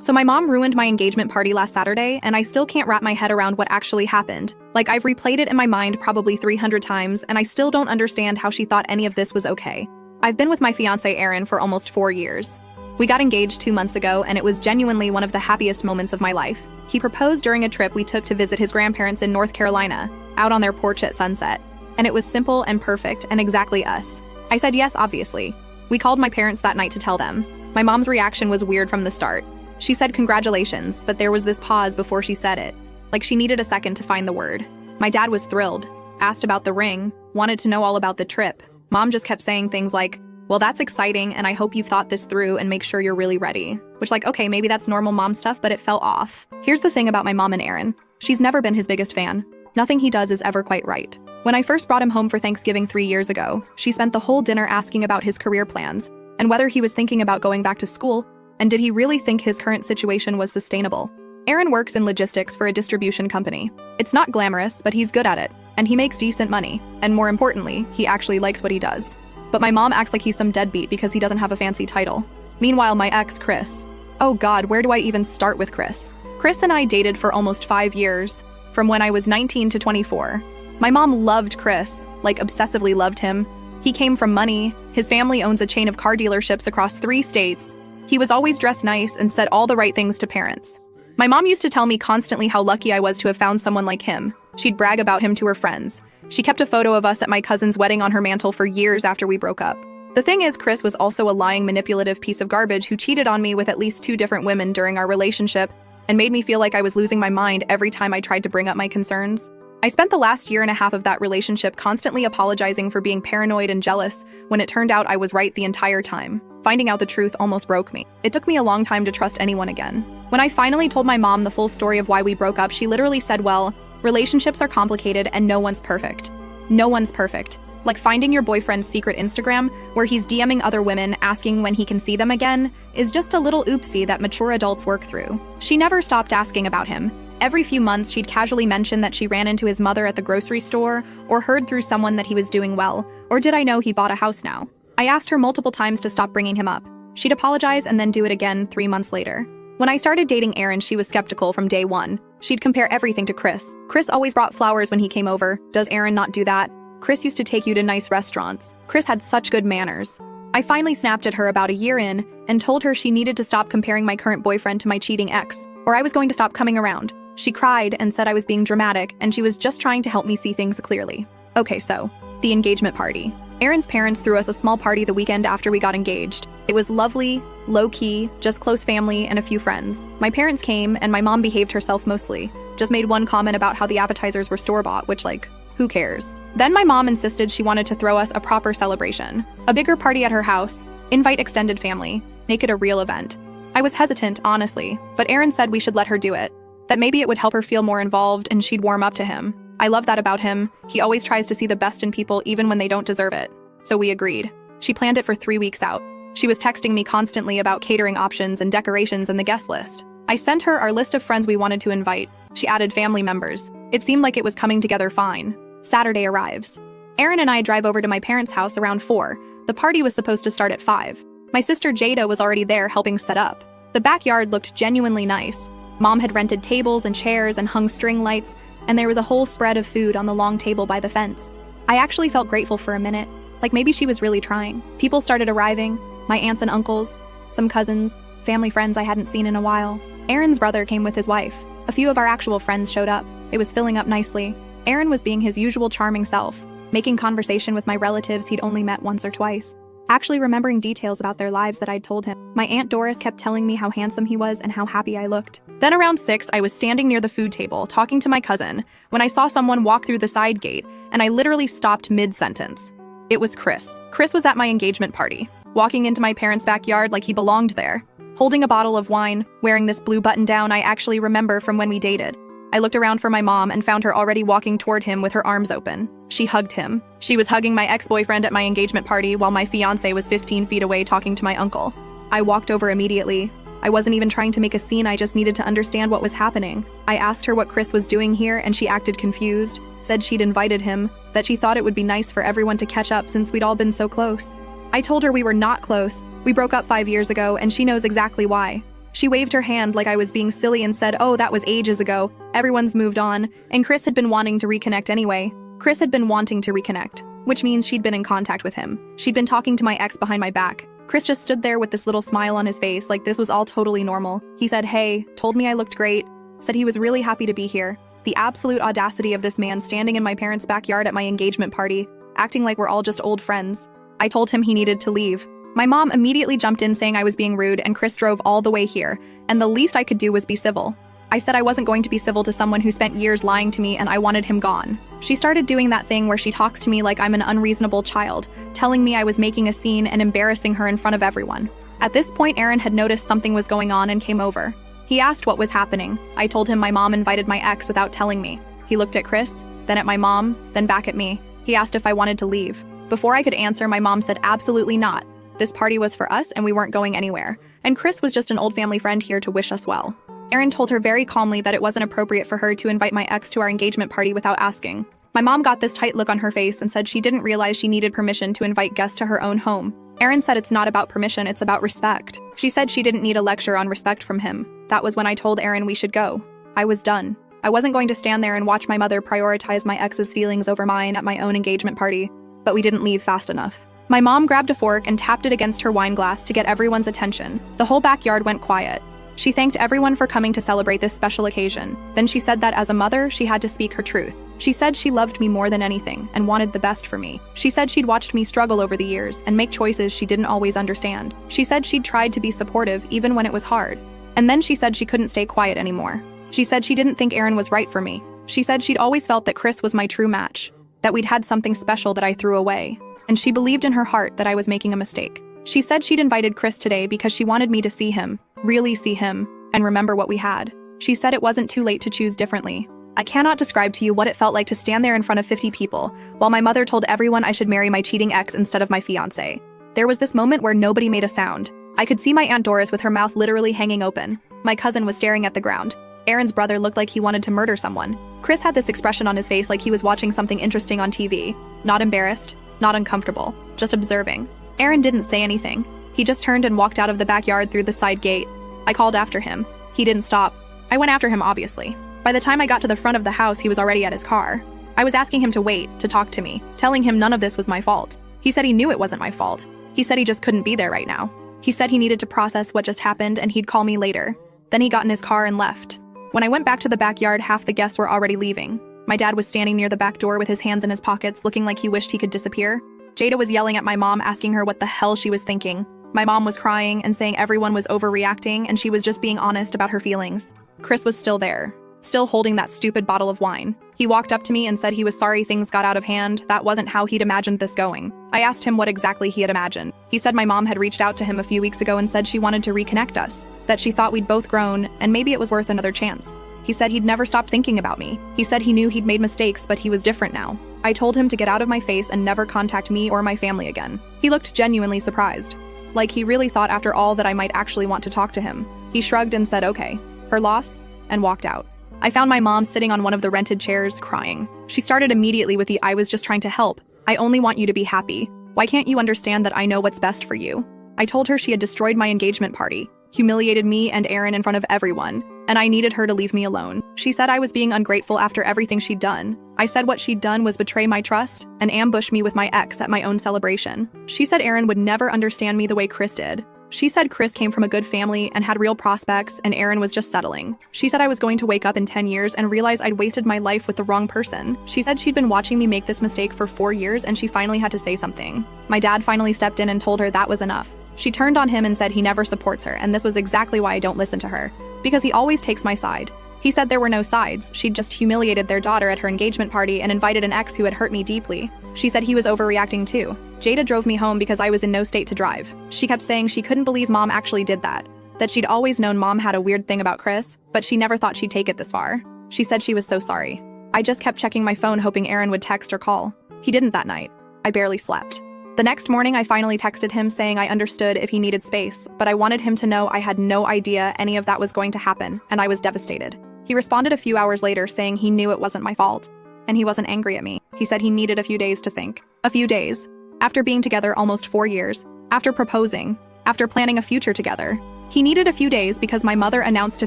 So my mom ruined my engagement party last Saturday, and I still can't wrap my head around what actually happened. Like, I've replayed it in my mind probably 300 times, and I still don't understand how she thought any of this was okay. I've been with my fiancé Aaron for almost 4 years. We got engaged 2 months ago, and it was genuinely one of the happiest moments of my life. He proposed during a trip we took to visit his grandparents in North Carolina, out on their porch at sunset. And it was simple and perfect and exactly us. I said yes, obviously. We called my parents that night to tell them. My mom's reaction was weird from the start. She said congratulations, but there was this pause before she said it. Like she needed a second to find the word. My dad was thrilled, asked about the ring, wanted to know all about the trip. Mom just kept saying things like, well, that's exciting, and I hope you've thought this through and make sure you're really ready. Which, like, okay, maybe that's normal mom stuff, but it felt off. Here's the thing about my mom and Aaron. She's never been his biggest fan. Nothing he does is ever quite right. When I first brought him home for Thanksgiving 3 years ago, she spent the whole dinner asking about his career plans and whether he was thinking about going back to school, and did he really think his current situation was sustainable. Aaron works in logistics for a distribution company. It's not glamorous, but he's good at it, and he makes decent money, and more importantly, he actually likes what he does. But my mom acts like he's some deadbeat because he doesn't have a fancy title. Meanwhile, my ex, Chris. Oh God, where do I even start with Chris? Chris and I dated for almost 5 years, from when I was 19 to 24. My mom loved Chris, like obsessively loved him. He came from money. His family owns a chain of car dealerships across 3 states. He was always dressed nice and said all the right things to parents. My mom used to tell me constantly how lucky I was to have found someone like him. She'd brag about him to her friends. She kept a photo of us at my cousin's wedding on her mantle for years after we broke up. The thing is, Chris was also a lying, manipulative piece of garbage who cheated on me with at least 2 different women during our relationship and made me feel like I was losing my mind every time I tried to bring up my concerns. I spent the last 1.5 years of that relationship constantly apologizing for being paranoid and jealous when it turned out I was right the entire time. Finding out the truth almost broke me. It took me a long time to trust anyone again. When I finally told my mom the full story of why we broke up, she literally said, well, relationships are complicated and no one's perfect. No one's perfect. Like finding your boyfriend's secret Instagram, where he's DMing other women asking when he can see them again, is just a little oopsie that mature adults work through. She never stopped asking about him. Every few months, she'd casually mention that she ran into his mother at the grocery store, or heard through someone that he was doing well, or did I know he bought a house now? I asked her multiple times to stop bringing him up. She'd apologize and then do it again 3 months later. When I started dating Aaron, she was skeptical from day one. She'd compare everything to Chris. Chris always brought flowers when he came over. Does Aaron not do that? Chris used to take you to nice restaurants. Chris had such good manners. I finally snapped at her about 1 year in and told her she needed to stop comparing my current boyfriend to my cheating ex, or I was going to stop coming around. She cried and said I was being dramatic, and she was just trying to help me see things clearly. Okay, so, the engagement party. Aaron's parents threw us a small party the weekend after we got engaged. It was lovely, low-key, just close family and a few friends. My parents came, and my mom behaved herself mostly. Just made one comment about how the appetizers were store-bought, which, like, who cares? Then my mom insisted she wanted to throw us a proper celebration. A bigger party at her house, invite extended family, make it a real event. I was hesitant, honestly, but Aaron said we should let her do it. That maybe it would help her feel more involved and she'd warm up to him. I love that about him. He always tries to see the best in people even when they don't deserve it. So we agreed. She planned it for 3 weeks out. She was texting me constantly about catering options and decorations and the guest list. I sent her our list of friends we wanted to invite. She added family members. It seemed like it was coming together fine. Saturday arrives. Aaron and I drive over to my parents' house around 4. The party was supposed to start at 5. My sister Jada was already there helping set up. The backyard looked genuinely nice. Mom had rented tables and chairs and hung string lights, and there was a whole spread of food on the long table by the fence. I actually felt grateful for a minute, like maybe she was really trying. People started arriving, my aunts and uncles, some cousins, family friends I hadn't seen in a while. Aaron's brother came with his wife. A few of our actual friends showed up. It was filling up nicely. Aaron was being his usual charming self, making conversation with my relatives he'd only met once or twice. Actually remembering details about their lives that I'd told him. My Aunt Doris kept telling me how handsome he was and how happy I looked. Then around 6, I was standing near the food table, talking to my cousin, when I saw someone walk through the side gate, and I literally stopped mid-sentence. It was Chris. Chris was at my engagement party, walking into my parents' backyard like he belonged there, holding a bottle of wine, wearing this blue button-down I actually remember from when we dated. I looked around for my mom and found her already walking toward him with her arms open. She hugged him. She was hugging my ex-boyfriend at my engagement party while my fiancé was 15 feet away talking to my uncle. I walked over immediately. I wasn't even trying to make a scene, I just needed to understand what was happening. I asked her what Chris was doing here and she acted confused, said she'd invited him, that she thought it would be nice for everyone to catch up since we'd all been so close. I told her we were not close. We broke up 5 years ago and she knows exactly why. She waved her hand like I was being silly and said, "Oh, that was ages ago. Everyone's moved on." And Chris had been wanting to reconnect anyway. Chris had been wanting to reconnect, which means she'd been in contact with him. She'd been talking to my ex behind my back. Chris just stood there with this little smile on his face like this was all totally normal. He said, "Hey," told me I looked great, said he was really happy to be here. The absolute audacity of this man standing in my parents' backyard at my engagement party, acting like we're all just old friends. I told him he needed to leave. My mom immediately jumped in saying I was being rude, and Chris drove all the way here, and the least I could do was be civil. I said I wasn't going to be civil to someone who spent years lying to me and I wanted him gone. She started doing that thing where she talks to me like I'm an unreasonable child, telling me I was making a scene and embarrassing her in front of everyone. At this point, Aaron had noticed something was going on and came over. He asked what was happening. I told him my mom invited my ex without telling me. He looked at Chris, then at my mom, then back at me. He asked if I wanted to leave. Before I could answer, my mom said absolutely not. This party was for us and we weren't going anywhere. And Chris was just an old family friend here to wish us well. Aaron told her very calmly that it wasn't appropriate for her to invite my ex to our engagement party without asking. My mom got this tight look on her face and said she didn't realize she needed permission to invite guests to her own home. Aaron said it's not about permission, it's about respect. She said she didn't need a lecture on respect from him. That was when I told Aaron we should go. I was done. I wasn't going to stand there and watch my mother prioritize my ex's feelings over mine at my own engagement party, but we didn't leave fast enough. My mom grabbed a fork and tapped it against her wine glass to get everyone's attention. The whole backyard went quiet. She thanked everyone for coming to celebrate this special occasion. Then she said that as a mother, she had to speak her truth. She said she loved me more than anything and wanted the best for me. She said she'd watched me struggle over the years and make choices she didn't always understand. She said she'd tried to be supportive even when it was hard. And then she said she couldn't stay quiet anymore. She said she didn't think Aaron was right for me. She said she'd always felt that Chris was my true match, that we'd had something special that I threw away. And she believed in her heart that I was making a mistake. She said she'd invited Chris today because she wanted me to see him, really see him, and remember what we had. She said it wasn't too late to choose differently. I cannot describe to you what it felt like to stand there in front of 50 people, while my mother told everyone I should marry my cheating ex instead of my fiancé. There was this moment where nobody made a sound. I could see my Aunt Doris with her mouth literally hanging open. My cousin was staring at the ground. Aaron's brother looked like he wanted to murder someone. Chris had this expression on his face like he was watching something interesting on TV. Not embarrassed, not uncomfortable, just observing. Aaron didn't say anything. He just turned and walked out of the backyard through the side gate. I called after him. He didn't stop. I went after him, obviously. By the time I got to the front of the house, he was already at his car. I was asking him to wait, to talk to me, telling him none of this was my fault. He said he knew it wasn't my fault. He said he just couldn't be there right now. He said he needed to process what just happened and he'd call me later. Then he got in his car and left. When I went back to the backyard, half the guests were already leaving. My dad was standing near the back door with his hands in his pockets, looking like he wished he could disappear. Jada was yelling at my mom, asking her what the hell she was thinking. My mom was crying and saying everyone was overreacting and she was just being honest about her feelings. Chris was still there, still holding that stupid bottle of wine. He walked up to me and said he was sorry things got out of hand. That wasn't how he'd imagined this going. I asked him what exactly he had imagined. He said my mom had reached out to him a few weeks ago and said she wanted to reconnect us, that she thought we'd both grown and maybe it was worth another chance. He said he'd never stopped thinking about me. He said he knew he'd made mistakes, but he was different now. I told him to get out of my face and never contact me or my family again. He looked genuinely surprised, like he really thought after all that I might actually want to talk to him. He shrugged and said, "Okay, her loss," and walked out. I found my mom sitting on one of the rented chairs, crying. She started immediately with "I was just trying to help. I only want you to be happy. Why can't you understand that I know what's best for you?" I told her she had destroyed my engagement party, humiliated me and Aaron in front of everyone, and I needed her to leave me alone. She said I was being ungrateful after everything she'd done. I said what she'd done was betray my trust and ambush me with my ex at my own celebration. She said Aaron would never understand me the way Chris did. She said Chris came from a good family and had real prospects, and Aaron was just settling. She said I was going to wake up in 10 years and realize I'd wasted my life with the wrong person. She said she'd been watching me make this mistake for 4 years and she finally had to say something. My dad finally stepped in and told her that was enough. She turned on him and said he never supports her, and this was exactly why I don't listen to her. Because he always takes my side. He said there were no sides. She'd just humiliated their daughter at her engagement party and invited an ex who had hurt me deeply. She said he was overreacting too. Jada drove me home because I was in no state to drive. She kept saying she couldn't believe mom actually did that. That she'd always known mom had a weird thing about Chris, but she never thought she'd take it this far. She said she was so sorry. I just kept checking my phone hoping Aaron would text or call. He didn't that night. I barely slept. The next morning, I finally texted him saying I understood if he needed space, but I wanted him to know I had no idea any of that was going to happen, and I was devastated. He responded a few hours later saying he knew it wasn't my fault, and he wasn't angry at me. He said he needed a few days to think. A few days. After being together almost 4 years, after proposing, after planning a future together, He needed a few days because my mother announced to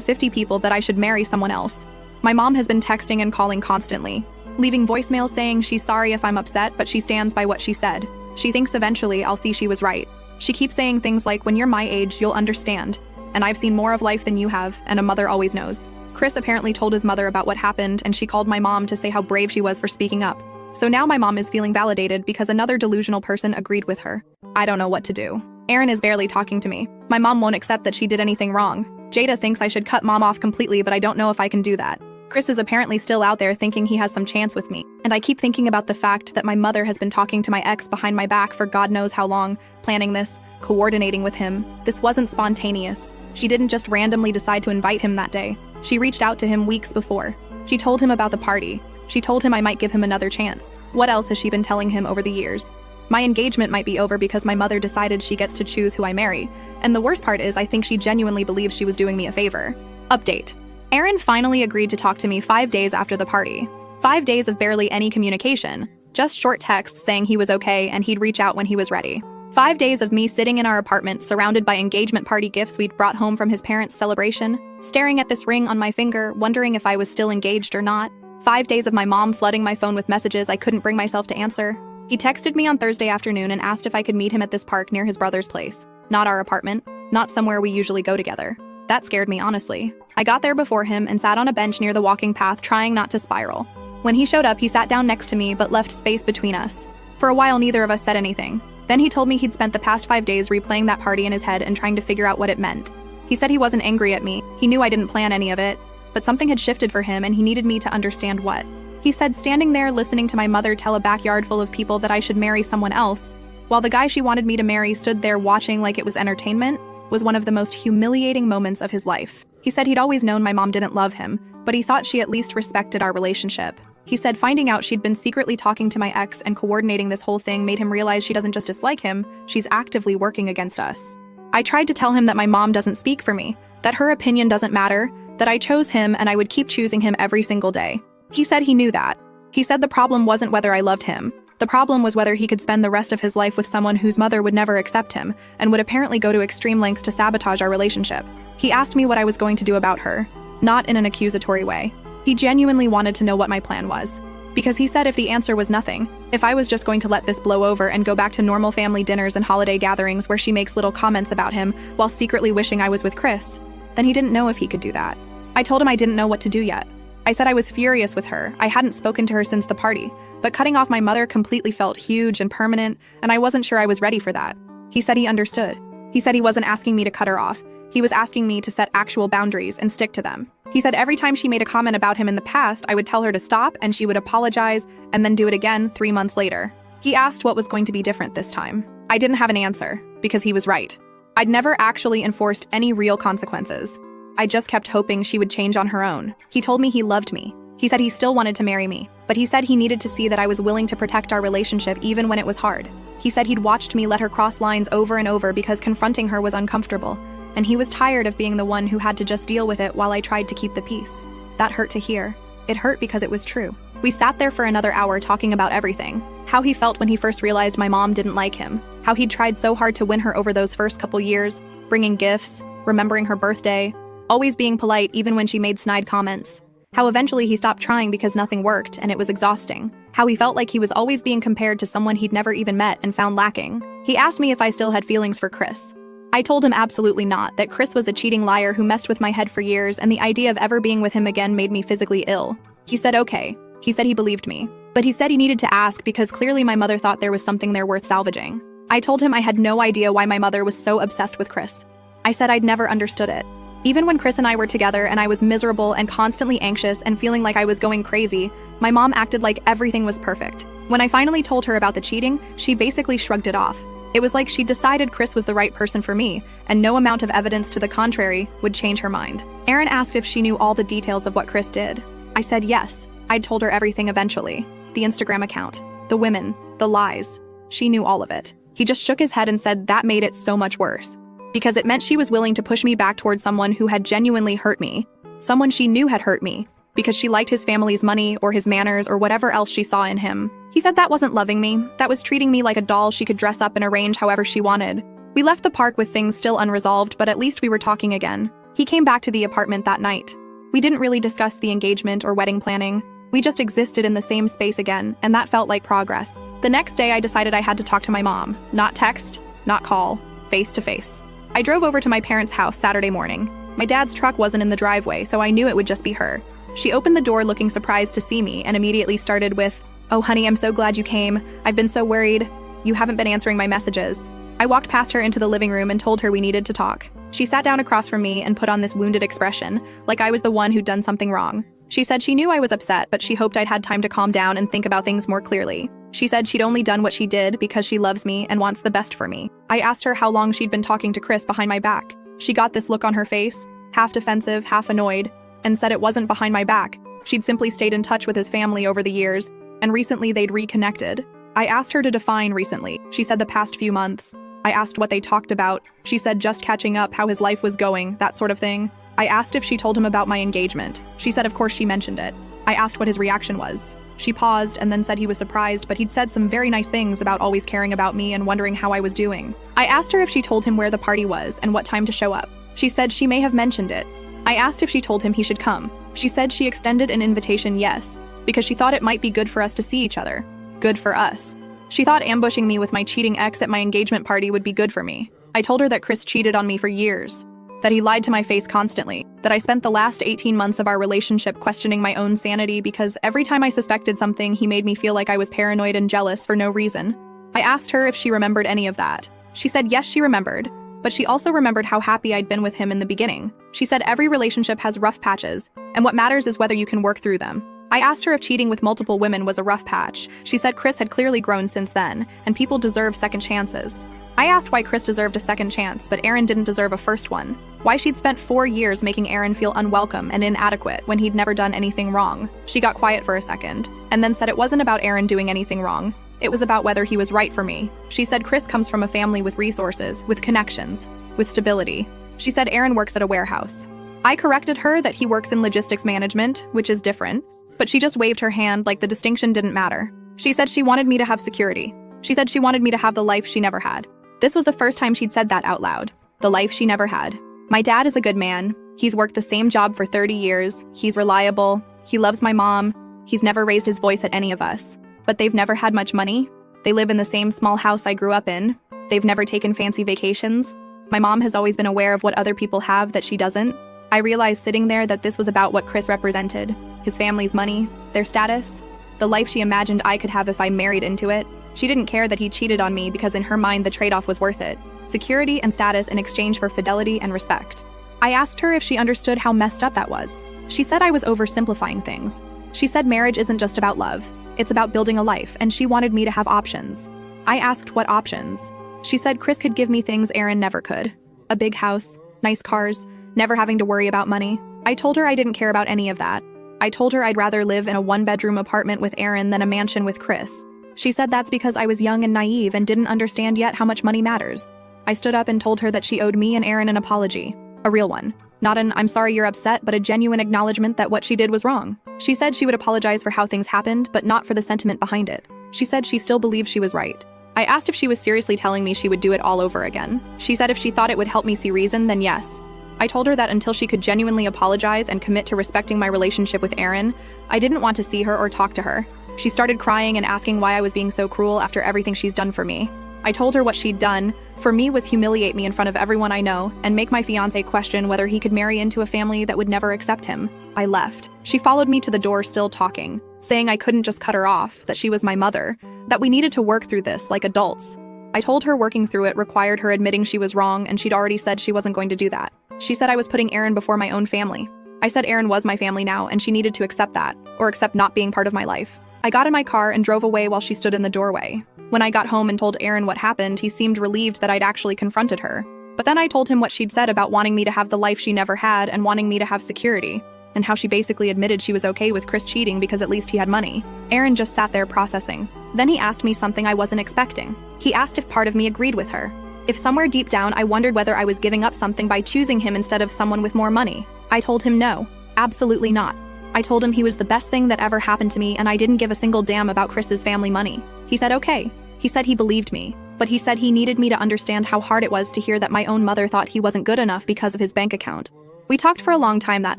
50 people that I should marry someone else. My mom has been texting and calling constantly, leaving voicemails saying she's sorry if I'm upset, but she stands by what she said. She thinks eventually I'll see she was right. She keeps saying things like, when you're my age, you'll understand. And I've seen more of life than you have, and a mother always knows. Chris apparently told his mother about what happened, and she called my mom to say how brave she was for speaking up. So now my mom is feeling validated because another delusional person agreed with her. I don't know what to do. Aaron is barely talking to me. My mom won't accept that she did anything wrong. Jada thinks I should cut mom off completely, but I don't know if I can do that. Chris is apparently still out there thinking he has some chance with me, and I keep thinking about the fact that my mother has been talking to my ex behind my back for God knows how long, planning this, coordinating with him. This wasn't spontaneous. She didn't just randomly decide to invite him that day. She reached out to him weeks before. She told him about the party. She told him I might give him another chance. What else has she been telling him over the years? My engagement might be over because my mother decided she gets to choose who I marry. And the worst part is I think she genuinely believes she was doing me a favor. Update. Aaron finally agreed to talk to me 5 days after the party. 5 days of barely any communication. Just short texts saying he was okay and he'd reach out when he was ready. 5 days of me sitting in our apartment surrounded by engagement party gifts we'd brought home from his parents' celebration, staring at this ring on my finger, wondering if I was still engaged or not. 5 days of my mom flooding my phone with messages I couldn't bring myself to answer. He texted me on Thursday afternoon and asked if I could meet him at this park near his brother's place. Not our apartment, not somewhere we usually go together. That scared me, honestly. I got there before him and sat on a bench near the walking path, trying not to spiral. When he showed up, he sat down next to me but left space between us. For a while, neither of us said anything. Then he told me he'd spent the past 5 days replaying that party in his head and trying to figure out what it meant. He said he wasn't angry at me. He knew I didn't plan any of it, but something had shifted for him and he needed me to understand what. He said standing there listening to my mother tell a backyard full of people that I should marry someone else, while the guy she wanted me to marry stood there watching like it was entertainment, was one of the most humiliating moments of his life. He said he'd always known my mom didn't love him, but he thought she at least respected our relationship. He said finding out she'd been secretly talking to my ex and coordinating this whole thing made him realize she doesn't just dislike him, she's actively working against us. I tried to tell him that my mom doesn't speak for me, that her opinion doesn't matter, that I chose him and I would keep choosing him every single day. He said he knew that. He said the problem wasn't whether I loved him. The problem was whether he could spend the rest of his life with someone whose mother would never accept him and would apparently go to extreme lengths to sabotage our relationship. He asked me what I was going to do about her, not in an accusatory way. He genuinely wanted to know what my plan was. Because he said if the answer was nothing, if I was just going to let this blow over and go back to normal family dinners and holiday gatherings where she makes little comments about him while secretly wishing I was with Chris, then he didn't know if he could do that. I told him I didn't know what to do yet. I said I was furious with her. I hadn't spoken to her since the party, but cutting off my mother completely felt huge and permanent, and I wasn't sure I was ready for that. He said he understood. He said he wasn't asking me to cut her off. He was asking me to set actual boundaries and stick to them. He said every time she made a comment about him in the past, I would tell her to stop and she would apologize and then do it again 3 months later. He asked what was going to be different this time. I didn't have an answer, because he was right. I'd never actually enforced any real consequences. I just kept hoping she would change on her own. He told me he loved me. He said he still wanted to marry me, but he said he needed to see that I was willing to protect our relationship even when it was hard. He said he'd watched me let her cross lines over and over because confronting her was uncomfortable, and he was tired of being the one who had to just deal with it while I tried to keep the peace. That hurt to hear. It hurt because it was true. We sat there for another hour talking about everything. How he felt when he first realized my mom didn't like him. How he'd tried so hard to win her over those first couple years, bringing gifts, remembering her birthday, always being polite even when she made snide comments. How eventually he stopped trying because nothing worked and it was exhausting. How he felt like he was always being compared to someone he'd never even met and found lacking. He asked me if I still had feelings for Chris. I told him absolutely not, that Chris was a cheating liar who messed with my head for years and the idea of ever being with him again made me physically ill. He said okay. He said he believed me. But he said he needed to ask because clearly my mother thought there was something there worth salvaging. I told him I had no idea why my mother was so obsessed with Chris. I said I'd never understood it. Even when Chris and I were together and I was miserable and constantly anxious and feeling like I was going crazy, my mom acted like everything was perfect. When I finally told her about the cheating, she basically shrugged it off. It was like she decided Chris was the right person for me, and no amount of evidence to the contrary would change her mind. Aaron asked if she knew all the details of what Chris did. I said yes. I'd told her everything eventually. The Instagram account, the women, the lies. She knew all of it. He just shook his head and said that made it so much worse. Because it meant she was willing to push me back towards someone who had genuinely hurt me. Someone she knew had hurt me, because she liked his family's money or his manners or whatever else she saw in him. He said that wasn't loving me, that was treating me like a doll she could dress up and arrange however she wanted. We left the park with things still unresolved, but at least we were talking again. He came back to the apartment that night. We didn't really discuss the engagement or wedding planning. We just existed in the same space again, and that felt like progress. The next day, I decided I had to talk to my mom. Not text, not call, face to face. I drove over to my parents' house Saturday morning. My dad's truck wasn't in the driveway, so I knew it would just be her. She opened the door looking surprised to see me and immediately started with, "Oh honey, I'm so glad you came. I've been so worried. You haven't been answering my messages." I walked past her into the living room and told her we needed to talk. She sat down across from me and put on this wounded expression, like I was the one who'd done something wrong. She said she knew I was upset, but she hoped I'd had time to calm down and think about things more clearly. She said she'd only done what she did because she loves me and wants the best for me. I asked her how long she'd been talking to Chris behind my back. She got this look on her face, half defensive, half annoyed, and said it wasn't behind my back. She'd simply stayed in touch with his family over the years, and recently they'd reconnected. I asked her to define recently. She said the past few months. I asked what they talked about. She said just catching up, how his life was going, that sort of thing. I asked if she told him about my engagement. She said of course she mentioned it. I asked what his reaction was. She paused and then said he was surprised, but he'd said some very nice things about always caring about me and wondering how I was doing. I asked her if she told him where the party was and what time to show up. She said she may have mentioned it. I asked if she told him he should come. She said she extended an invitation, yes, because she thought it might be good for us to see each other. Good for us. She thought ambushing me with my cheating ex at my engagement party would be good for me. I told her that Chris cheated on me for years, that he lied to my face constantly, that I spent the last 18 months of our relationship questioning my own sanity because every time I suspected something, he made me feel like I was paranoid and jealous for no reason. I asked her if she remembered any of that. She said yes, she remembered, but she also remembered how happy I'd been with him in the beginning. She said every relationship has rough patches, and what matters is whether you can work through them. I asked her if cheating with multiple women was a rough patch. She said Chris had clearly grown since then, and people deserve second chances. I asked why Chris deserved a second chance, but Aaron didn't deserve a first one. Why she'd spent 4 years making Aaron feel unwelcome and inadequate when he'd never done anything wrong. She got quiet for a second, and then said it wasn't about Aaron doing anything wrong. It was about whether he was right for me. She said Chris comes from a family with resources, with connections, with stability. She said Aaron works at a warehouse. I corrected her that he works in logistics management, which is different, but she just waved her hand like the distinction didn't matter. She said she wanted me to have security. She said she wanted me to have the life she never had. This was the first time she'd said that out loud. The life she never had. My dad is a good man. He's worked the same job for 30 years. He's reliable. He loves my mom. He's never raised his voice at any of us. But they've never had much money. They live in the same small house I grew up in. They've never taken fancy vacations. My mom has always been aware of what other people have that she doesn't. I realized sitting there that this was about what Chris represented. His family's money, their status, the life she imagined I could have if I married into it. She didn't care that he cheated on me because in her mind the trade-off was worth it. Security and status in exchange for fidelity and respect. I asked her if she understood how messed up that was. She said I was oversimplifying things. She said marriage isn't just about love. It's about building a life, and she wanted me to have options. I asked what options. She said Chris could give me things Aaron never could. A big house, nice cars, never having to worry about money. I told her I didn't care about any of that. I told her I'd rather live in a 1-bedroom apartment with Aaron than a mansion with Chris. She said that's because I was young and naive and didn't understand yet how much money matters. I stood up and told her that she owed me and Aaron an apology. A real one. Not an "I'm sorry you're upset," but a genuine acknowledgement that what she did was wrong. She said she would apologize for how things happened, but not for the sentiment behind it. She said she still believed she was right. I asked if she was seriously telling me she would do it all over again. She said if she thought it would help me see reason, then yes. I told her that until she could genuinely apologize and commit to respecting my relationship with Aaron, I didn't want to see her or talk to her. She started crying and asking why I was being so cruel after everything she's done for me. I told her what she'd done for me was humiliate me in front of everyone I know and make my fiancé question whether he could marry into a family that would never accept him. I left. She followed me to the door still talking, saying I couldn't just cut her off, that she was my mother, that we needed to work through this like adults. I told her working through it required her admitting she was wrong, and she'd already said she wasn't going to do that. She said I was putting Aaron before my own family. I said Aaron was my family now, and she needed to accept that, or accept not being part of my life. I got in my car and drove away while she stood in the doorway. When I got home and told Aaron what happened, he seemed relieved that I'd actually confronted her. But then I told him what she'd said about wanting me to have the life she never had and wanting me to have security, and how she basically admitted she was okay with Chris cheating because at least he had money. Aaron just sat there processing. Then he asked me something I wasn't expecting. He asked if part of me agreed with her. If somewhere deep down I wondered whether I was giving up something by choosing him instead of someone with more money. I told him no, absolutely not. I told him he was the best thing that ever happened to me and I didn't give a single damn about Chris's family money. He said okay. He said he believed me. but he said he needed me to understand how hard it was to hear that my own mother thought he wasn't good enough because of his bank account. We talked for a long time that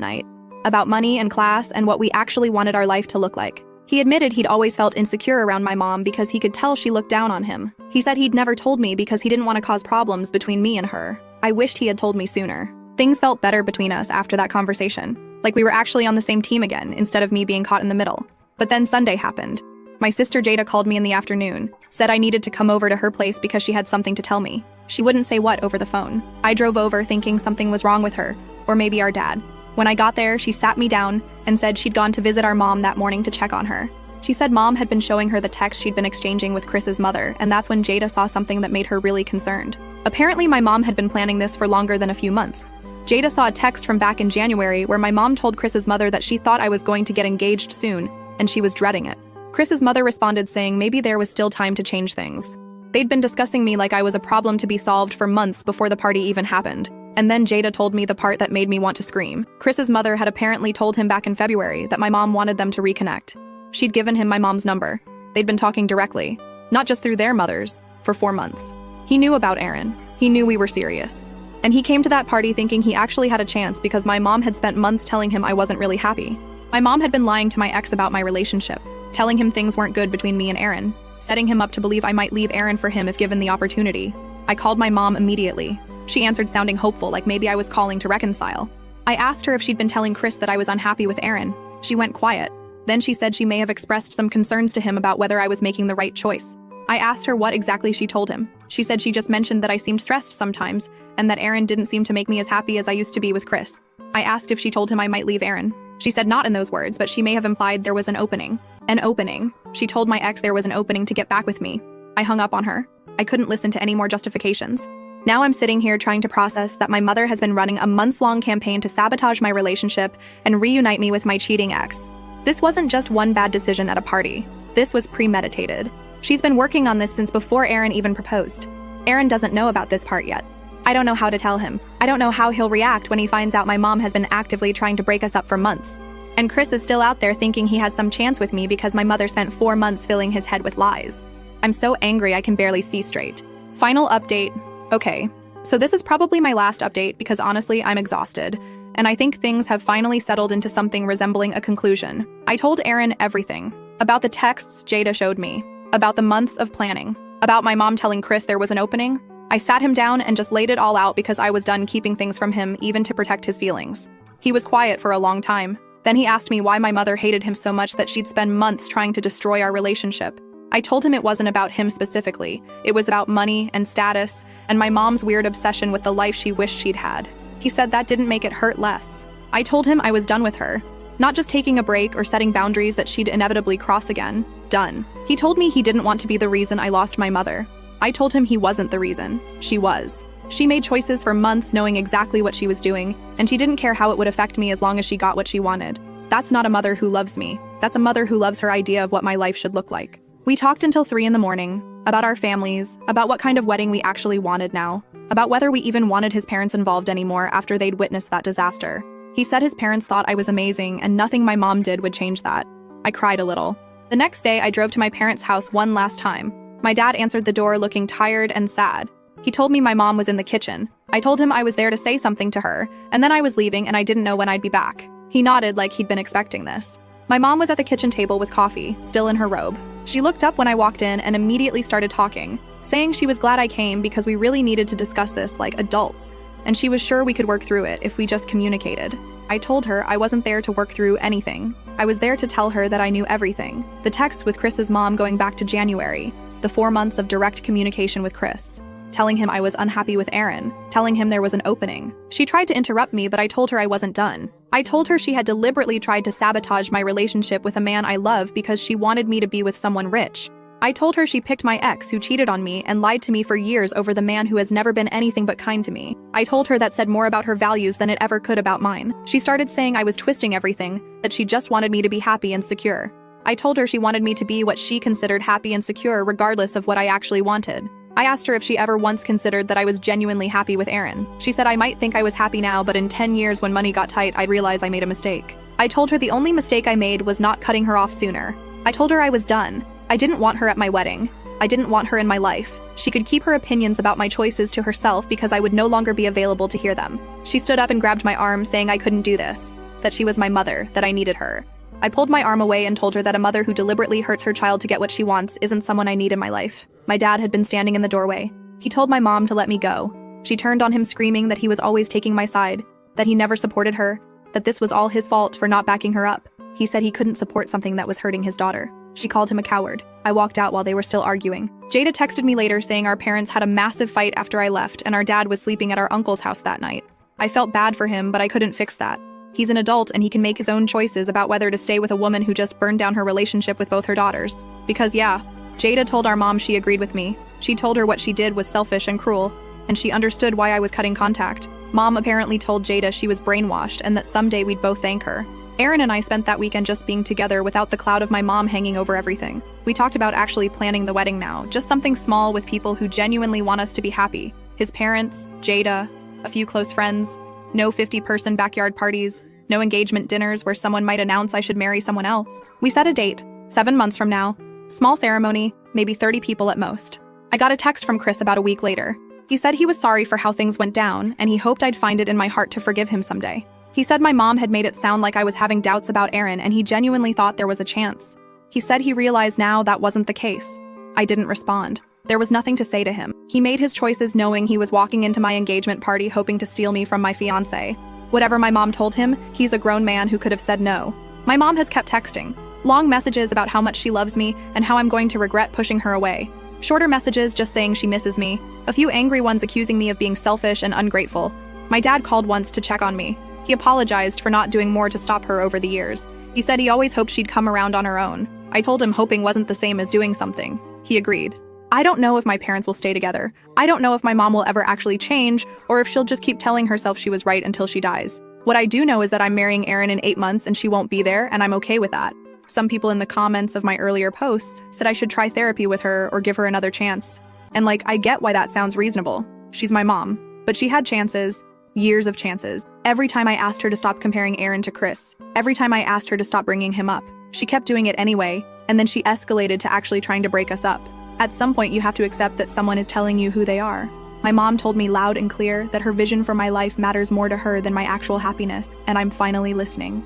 night, about money and class and what we actually wanted our life to look like. He admitted he'd always felt insecure around my mom because he could tell she looked down on him. He said he'd never told me because he didn't want to cause problems between me and her. I wished he had told me sooner. Things felt better between us after that conversation, like we were actually on the same team again instead of me being caught in the middle. But then Sunday happened. My sister Jada called me in the afternoon, said I needed to come over to her place because she had something to tell me. She wouldn't say what over the phone. I drove over thinking something was wrong with her, or maybe our dad. When I got there, she sat me down and said she'd gone to visit our mom that morning to check on her. She said mom had been showing her the text she'd been exchanging with Chris's mother, and that's when Jada saw something that made her really concerned. Apparently, my mom had been planning this for longer than a few months. Jada saw a text from back in January where my mom told Chris's mother that she thought I was going to get engaged soon, and she was dreading it. Chris's mother responded saying maybe there was still time to change things. They'd been discussing me like I was a problem to be solved for months before the party even happened. And then Jada told me the part that made me want to scream. Chris's mother had apparently told him back in February that my mom wanted them to reconnect. She'd given him my mom's number. They'd been talking directly, not just through their mothers, for 4 months. He knew about Aaron. He knew we were serious. And he came to that party thinking he actually had a chance because my mom had spent months telling him I wasn't really happy. My mom had been lying to my ex about my relationship, telling him things weren't good between me and Aaron, setting him up to believe I might leave Aaron for him if given the opportunity. I called my mom immediately. She answered sounding hopeful, like maybe I was calling to reconcile. I asked her if she'd been telling Chris that I was unhappy with Aaron. She went quiet. Then she said she may have expressed some concerns to him about whether I was making the right choice. I asked her what exactly she told him. She said she just mentioned that I seemed stressed sometimes, and that Aaron didn't seem to make me as happy as I used to be with Chris. I asked if she told him I might leave Aaron. She said not in those words, but she may have implied there was an opening. An opening. She told my ex there was an opening to get back with me. I hung up on her. I couldn't listen to any more justifications. Now I'm sitting here trying to process that my mother has been running a months-long campaign to sabotage my relationship and reunite me with my cheating ex. This wasn't just one bad decision at a party. This was premeditated. She's been working on this since before Aaron even proposed. Aaron doesn't know about this part yet. I don't know how to tell him. I don't know how he'll react when he finds out my mom has been actively trying to break us up for months. And Chris is still out there thinking he has some chance with me because my mother spent 4 months filling his head with lies. I'm so angry I can barely see straight. Final update. Okay, so this is probably my last update because honestly, I'm exhausted. And I think things have finally settled into something resembling a conclusion. I told Aaron everything. About the texts Jada showed me. About the months of planning. About my mom telling Chris there was an opening. I sat him down and just laid it all out because I was done keeping things from him, even to protect his feelings. He was quiet for a long time. Then he asked me why my mother hated him so much that she'd spend months trying to destroy our relationship. I told him it wasn't about him specifically. It was about money and status and my mom's weird obsession with the life she wished she'd had. He said that didn't make it hurt less. I told him I was done with her. Not just taking a break or setting boundaries that she'd inevitably cross again. Done. He told me he didn't want to be the reason I lost my mother. I told him he wasn't the reason. She was. She made choices for months knowing exactly what she was doing, and she didn't care how it would affect me as long as she got what she wanted. That's not a mother who loves me. That's a mother who loves her idea of what my life should look like. We talked until 3 in the morning, about our families, about what kind of wedding we actually wanted now, about whether we even wanted his parents involved anymore after they'd witnessed that disaster. He said his parents thought I was amazing and nothing my mom did would change that. I cried a little. The next day, I drove to my parents' house one last time. My dad answered the door looking tired and sad. He told me my mom was in the kitchen. I told him I was there to say something to her, and then I was leaving and I didn't know when I'd be back. He nodded like he'd been expecting this. My mom was at the kitchen table with coffee, still in her robe. She looked up when I walked in and immediately started talking, saying she was glad I came because we really needed to discuss this like adults, and she was sure we could work through it if we just communicated. I told her I wasn't there to work through anything. I was there to tell her that I knew everything. The text with Chris's mom going back to January, the 4 months of direct communication with Chris, telling him I was unhappy with Aaron, telling him there was an opening. She tried to interrupt me, but I told her I wasn't done. I told her she had deliberately tried to sabotage my relationship with a man I love because she wanted me to be with someone rich. I told her she picked my ex who cheated on me and lied to me for years over the man who has never been anything but kind to me. I told her that said more about her values than it ever could about mine. She started saying I was twisting everything, that she just wanted me to be happy and secure. I told her she wanted me to be what she considered happy and secure regardless of what I actually wanted. I asked her if she ever once considered that I was genuinely happy with Aaron. She said I might think I was happy now, but in 10 years when money got tight, I'd realize I made a mistake. I told her the only mistake I made was not cutting her off sooner. I told her I was done. I didn't want her at my wedding. I didn't want her in my life. She could keep her opinions about my choices to herself because I would no longer be available to hear them. She stood up and grabbed my arm, saying I couldn't do this, that she was my mother, that I needed her. I pulled my arm away and told her that a mother who deliberately hurts her child to get what she wants isn't someone I need in my life. My dad had been standing in the doorway. He told my mom to let me go. She turned on him, screaming that he was always taking my side, that he never supported her, that this was all his fault for not backing her up. He said he couldn't support something that was hurting his daughter. She called him a coward. I walked out while they were still arguing. Jada texted me later saying our parents had a massive fight after I left and our dad was sleeping at our uncle's house that night. I felt bad for him, but I couldn't fix that. He's an adult and he can make his own choices about whether to stay with a woman who just burned down her relationship with both her daughters. Because yeah, Jada told our mom she agreed with me. She told her what she did was selfish and cruel, and she understood why I was cutting contact. Mom apparently told Jada she was brainwashed and that someday we'd both thank her. Aaron and I spent that weekend just being together without the cloud of my mom hanging over everything. We talked about actually planning the wedding now, just something small with people who genuinely want us to be happy. His parents, Jada, a few close friends, no 50-person backyard parties, no engagement dinners where someone might announce I should marry someone else. We set a date, 7 months from now. Small ceremony, maybe 30 people at most. I got a text from Chris about a week later. He said he was sorry for how things went down, and he hoped I'd find it in my heart to forgive him someday. He said my mom had made it sound like I was having doubts about Aaron, and he genuinely thought there was a chance. He said he realized now that wasn't the case. I didn't respond. There was nothing to say to him. He made his choices knowing he was walking into my engagement party hoping to steal me from my fiancé. Whatever my mom told him, he's a grown man who could have said no. My mom has kept texting. Long messages about how much she loves me and how I'm going to regret pushing her away. Shorter messages just saying she misses me. A few angry ones accusing me of being selfish and ungrateful. My dad called once to check on me. He apologized for not doing more to stop her over the years. He said he always hoped she'd come around on her own. I told him hoping wasn't the same as doing something. He agreed. I don't know if my parents will stay together. I don't know if my mom will ever actually change, or if she'll just keep telling herself she was right until she dies. What I do know is that I'm marrying Aaron in 8 months and she won't be there, and I'm okay with that. Some people in the comments of my earlier posts said I should try therapy with her or give her another chance. And I get why that sounds reasonable. She's my mom. But she had chances. Years of chances. Every time I asked her to stop comparing Aaron to Chris, every time I asked her to stop bringing him up, she kept doing it anyway, and then she escalated to actually trying to break us up. At some point, you have to accept that someone is telling you who they are. My mom told me loud and clear that her vision for my life matters more to her than my actual happiness, and I'm finally listening.